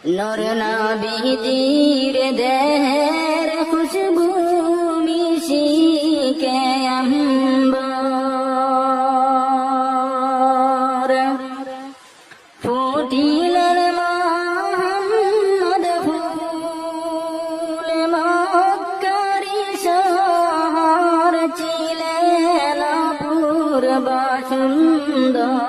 নূর নবীজির দেহের খুশবু মিশিকে আম্বর ফুটিলেন মুহাম্মদ ফুল মক্কারি শহর ছিলেন অপূর্ব সুন্দর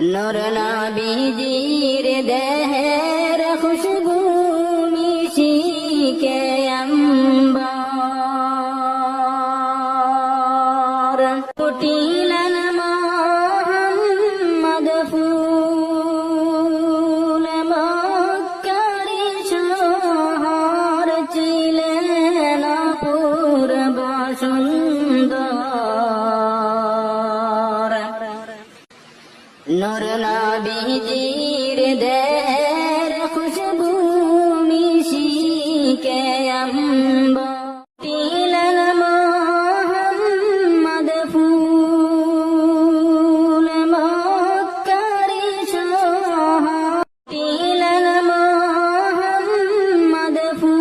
নূর নবীজির দেহের খুশবু মিশিকে আম্বর ফুটিলেন মুহাম্মদ ফুল মক্কারি শহর ছিলেন অপূর্ব সুন্দর নূর নবীজির দেহের খুশবু মিশিকে আম্বর ফুটিলেন মুহাম্মদ ফুল মক্কারি শহর ফুটিলেন মুহাম্মদ ফুল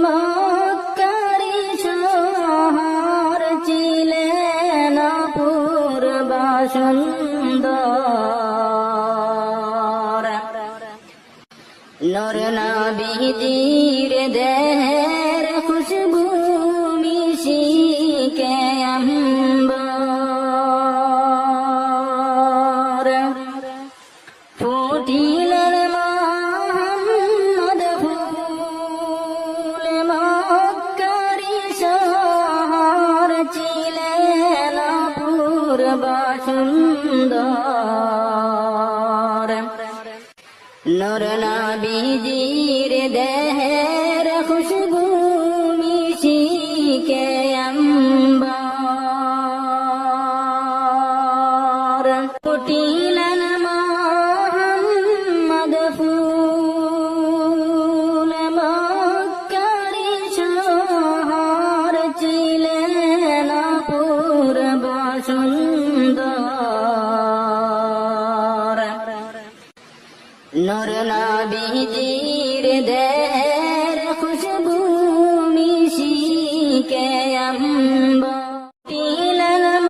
মক্কারি শহর ছিলেন অপূর্ব সুন্দর নূর নবীজির দেহের খুশবু মিশিকে আম্বর ফুটিলেন মুহাম্মদ ফুল মক্কারি শহর ছিলেন অপূর্ব সুন্দর নূর নবীজির দেহের খুশবু মিশিকে আম্বর ফুটি